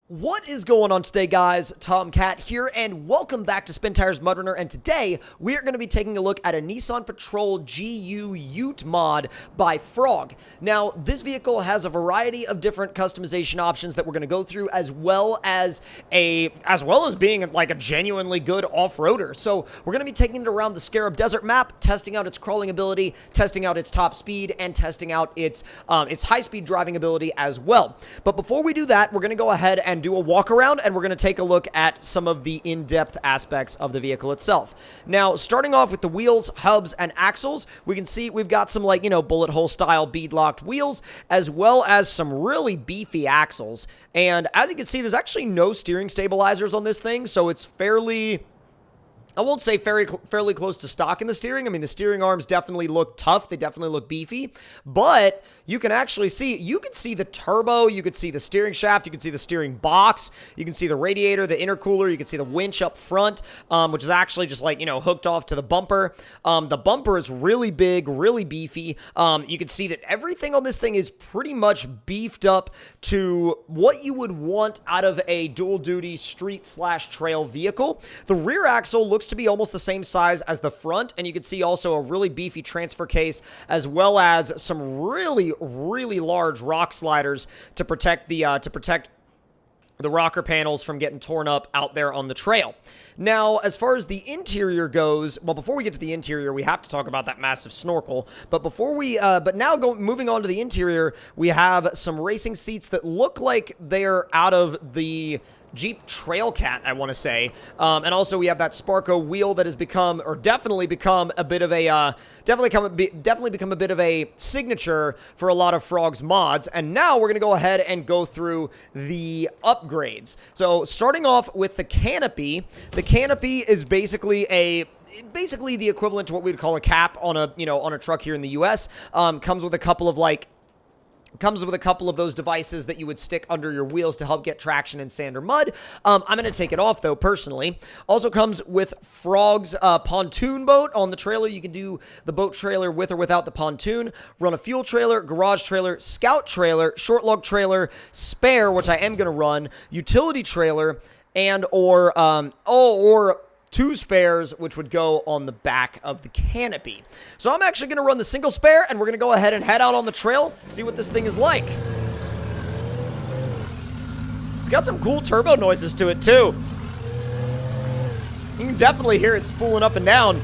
What is going on today, guys? Tomcat here, and welcome back to SpinTires MudRunner, and today we are going to be taking a look at a Nissan Patrol GU Ute mod by Frog. Now, this vehicle has a variety of different customization options that we're going to go through, as well as being like a genuinely good off-roader. So we're going to be taking it around the Scarab Desert map, testing out its crawling ability, testing out its top speed, and testing out its high-speed driving ability as well. But before we do that, we're going to go ahead and do a walk around, and we're going to take a look at some of the in-depth aspects of the vehicle itself. Now, starting off with the wheels, hubs, and axles, we can see we've got some, like, bullet hole style bead-locked wheels, as well as some really beefy axles. And as you can see, there's actually no steering stabilizers on this thing, so it's fairly... I won't say fairly close to stock in the steering. I mean, the steering arms definitely look tough. They definitely look beefy. But you can actually see, the turbo, you could see the steering shaft, you can see the steering box, you can see the radiator, the intercooler, you can see the winch up front, which is actually just like, hooked off to the bumper. The bumper is really big, really beefy. You can see that everything on this thing is pretty much beefed up to what you would want out of a dual-duty street/trail vehicle. The rear axle looks to be almost the same size as the front, and you can see also a really beefy transfer case, as well as some really large rock sliders to protect the rocker panels from getting torn up out there on the trail. Now, as far as the interior goes, well, before we get to the interior, we have to talk about that massive snorkel. But moving on to the interior, we have some racing seats that look like they're out of the Jeep Trailcat, I want to say. And also we have that Sparco wheel that has become, or definitely become a bit of a, definitely become a bit of a signature for a lot of Frog's mods. And now we're going to go ahead and go through the upgrades. So starting off with the canopy is basically the equivalent to what we'd call a cap on a truck here in the US. Comes with a couple of those devices that you would stick under your wheels to help get traction in sand or mud. I'm going to take it off, though, personally. Also comes with Frog's pontoon boat. On the trailer, you can do the boat trailer with or without the pontoon. Run a fuel trailer, garage trailer, scout trailer, short lug trailer, spare, which I am going to run, utility trailer, and or two spares, which would go on the back of the canopy. So I'm actually going to run the single spare, and we're going to go ahead and head out on the trail, see what this thing is like. It's got some cool turbo noises to it, too. You can definitely hear it spooling up and down.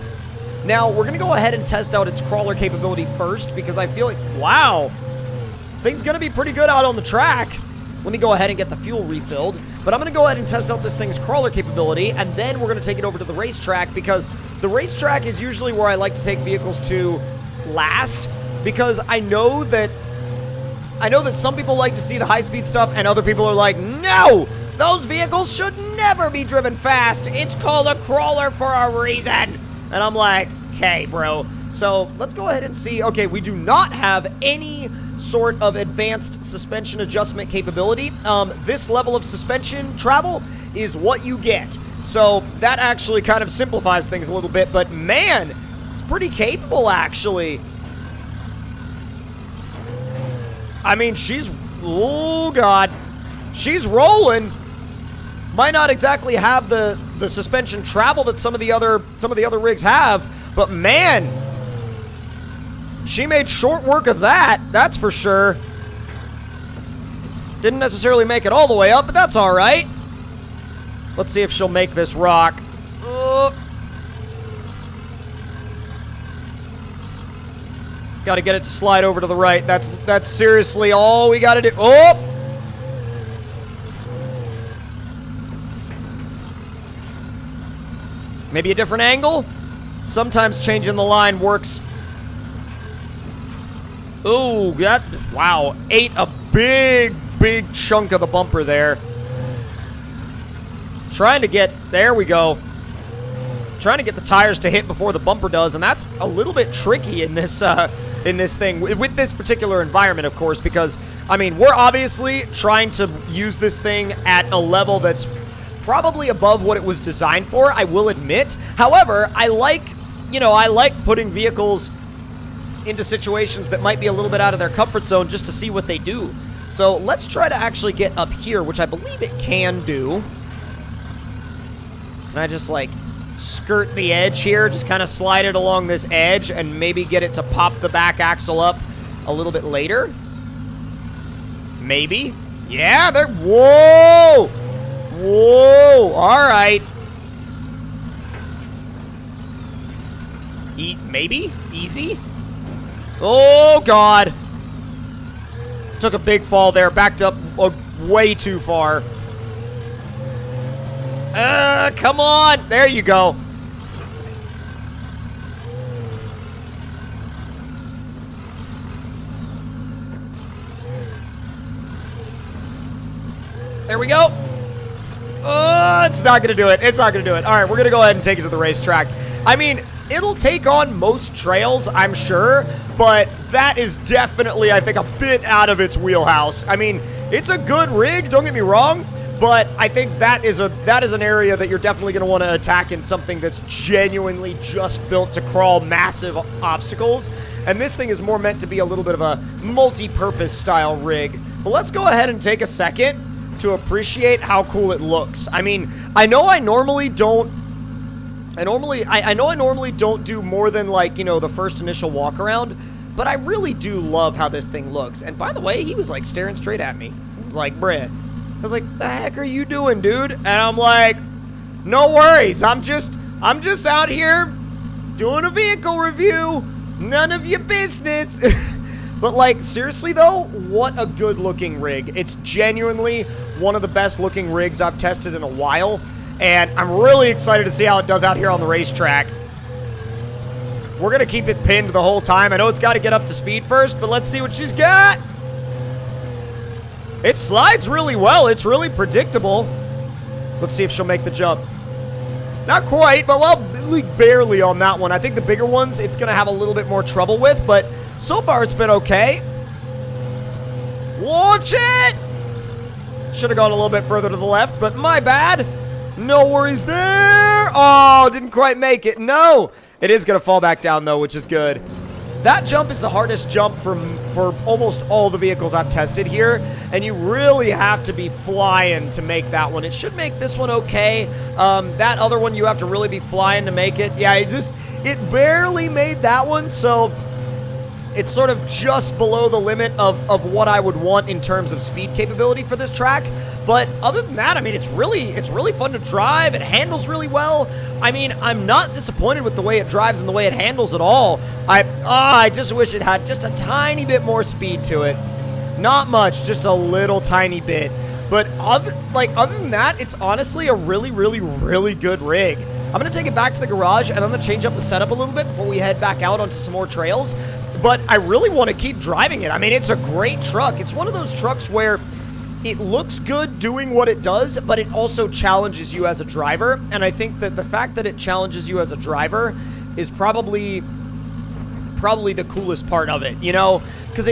Now, we're going to go ahead and test out its crawler capability first, because I feel like, wow, thing's going to be pretty good out on the track. Let me go ahead and get the fuel refilled. But I'm going to go ahead and test out this thing's crawler capability, and then we're going to take it over to the racetrack, because the racetrack is usually where I like to take vehicles to last, because I know that some people like to see the high-speed stuff, and other people are like, no, those vehicles should never be driven fast. It's called a crawler for a reason. And I'm like, okay, bro. So let's go ahead and see. Okay, we do not have any sort of advanced suspension adjustment capability. This level of suspension travel is what you get. So that actually kind of simplifies things a little bit, but man, it's pretty capable, actually. I mean, oh God, she's rolling. Might not exactly have the suspension travel that some of the other rigs have, but man, she made short work of that, that's for sure. Didn't necessarily make it all the way up, but that's all right. Let's see if she'll make this rock. Got to get it to slide over to the right. That's seriously all we got to do. Oh! Maybe a different angle? Sometimes changing the line works. Ooh, wow, ate a big chunk of the bumper there. There we go. Trying to get the tires to hit before the bumper does, and that's a little bit tricky in this thing, with this particular environment, of course, because, I mean, we're obviously trying to use this thing at a level that's probably above what it was designed for, I will admit. However, I like putting vehicles into situations that might be a little bit out of their comfort zone just to see what they do. So let's try to actually get up here, which I believe it can do. Can I just, like, skirt the edge here? Just kind of slide it along this edge and maybe get it to pop the back axle up a little bit later? Maybe. Yeah, there. Whoa! Whoa! All right. Maybe? Easy? Oh, God. Took a big fall there. Backed up way too far. Come on. There you go. There we go. It's not going to do it. It's not going to do it. All right, we're going to go ahead and take it to the racetrack. I mean, it'll take on most trails, I'm sure, but that is definitely, I think, a bit out of its wheelhouse. I mean, it's a good rig, don't get me wrong, but I think that is an area that you're definitely going to want to attack in something that's genuinely just built to crawl massive obstacles. And this thing is more meant to be a little bit of a multi-purpose style rig. But let's go ahead and take a second to appreciate how cool it looks. I mean, I know I normally don't do more than, like, you know, the first initial walk around, but I really do love how this thing looks. And by the way, he was like staring straight at me. He was like, bruh. I was like, the heck are you doing, dude? And I'm like, no worries. I'm just out here doing a vehicle review. None of your business. But, like, seriously, though, what a good-looking rig. It's genuinely one of the best-looking rigs I've tested in a while, and I'm really excited to see how it does out here on the racetrack. We're going to keep it pinned the whole time. I know it's got to get up to speed first, but let's see what she's got. It slides really well. It's really predictable. Let's see if she'll make the jump. Not quite, but, well, barely on that one. I think the bigger ones it's going to have a little bit more trouble with, but so far, it's been okay. Launch it! Should have gone a little bit further to the left, but my bad. No worries there. Oh, didn't quite make it. No. It is going to fall back down, though, which is good. That jump is the hardest jump for almost all the vehicles I've tested here, and you really have to be flying to make that one. It should make this one okay. That other one, you have to really be flying to make it. Yeah, it barely made that one, so it's sort of just below the limit of what I would want in terms of speed capability for this track. But other than that, I mean, it's really fun to drive. It handles really well. I mean, I'm not disappointed with the way it drives and the way it handles at all. I just wish it had just a tiny bit more speed to it. Not much, just a little tiny bit. But other than that, it's honestly a really, really, really good rig. I'm going to take it back to the garage, and I'm going to change up the setup a little bit before we head back out onto some more trails. But I really want to keep driving it. I mean, it's a great truck. It's one of those trucks where it looks good doing what it does, but it also challenges you as a driver. And I think that the fact that it challenges you as a driver is probably the coolest part of it, you know? Because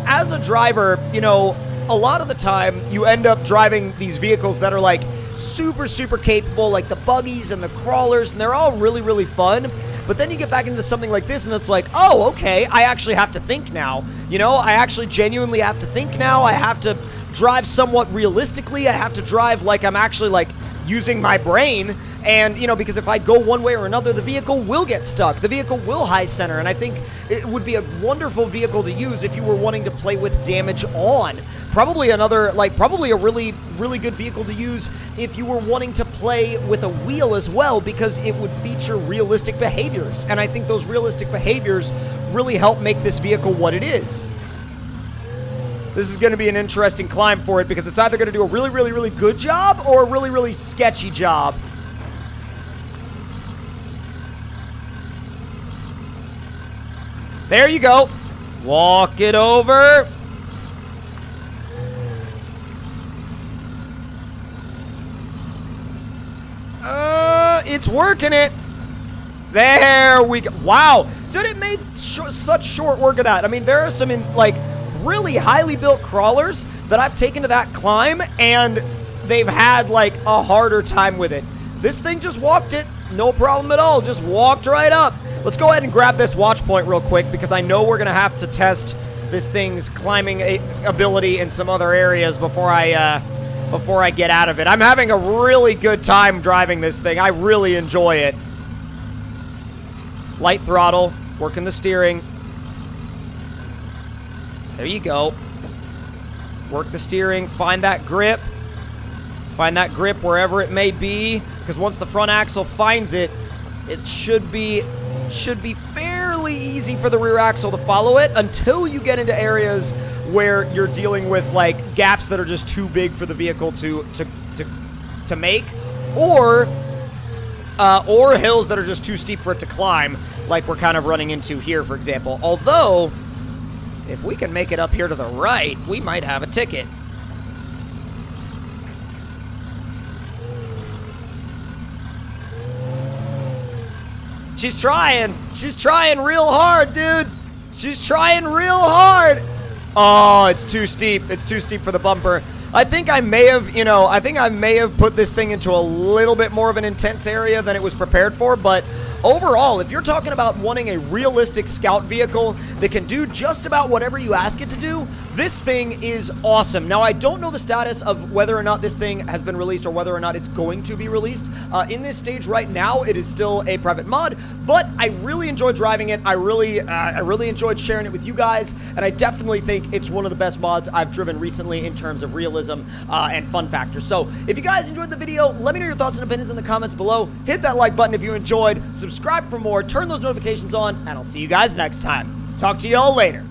as a driver, you know, a lot of the time you end up driving these vehicles that are like super, super capable, like the buggies and the crawlers, and they're all really, really fun. But then you get back into something like this, and it's like, oh, okay, I actually have to think now. You know, I actually genuinely have to think now. I have to drive somewhat realistically. I have to drive like I'm actually, like, using my brain. And, you know, because if I go one way or another, the vehicle will get stuck. The vehicle will high center. And I think it would be a wonderful vehicle to use if you were wanting to play with damage on. Probably a really, really good vehicle to use if you were wanting to play with a wheel as well, because it would feature realistic behaviors. And I think those realistic behaviors really help make this vehicle what it is. This is going to be an interesting climb for it, because it's either going to do a really, really, really good job or a really, really sketchy job. There you go. Walk it over. It's working it. There we go. Wow. Dude, it made such short work of that. I mean, there are some really highly built crawlers that I've taken to that climb, and they've had like a harder time with it. This thing just walked it. No problem at all. Just walked right up. Let's go ahead and grab this watch point real quick, because I know we're going to have to test this thing's climbing ability in some other areas before I get out of it. I'm having a really good time driving this thing. I really enjoy it. Light throttle, working the steering. There you go. Work the steering, find that grip. Find that grip wherever it may be, because once the front axle finds it, it should be fairly easy for the rear axle to follow it until you get into areas where you're dealing with like gaps that are just too big for the vehicle to make, or hills that are just too steep for it to climb, like we're kind of running into here, for example. Although, if we can make it up here to the right, we might have a ticket. She's trying. She's trying real hard, dude. She's trying real hard. Oh, it's too steep. It's too steep for the bumper. I think I may have, I think I may have put this thing into a little bit more of an intense area than it was prepared for, but overall, if you're talking about wanting a realistic scout vehicle that can do just about whatever you ask it to do, this thing is awesome. Now, I don't know the status of whether or not this thing has been released or whether or not it's going to be released. In this stage right now, it is still a private mod, but I really enjoyed driving it. I really enjoyed sharing it with you guys, and I definitely think it's one of the best mods I've driven recently in terms of realism and fun factors. So, if you guys enjoyed the video, let me know your thoughts and opinions in the comments below. Hit that like button if you enjoyed. Subscribe for more, turn those notifications on, and I'll see you guys next time. Talk to you all later.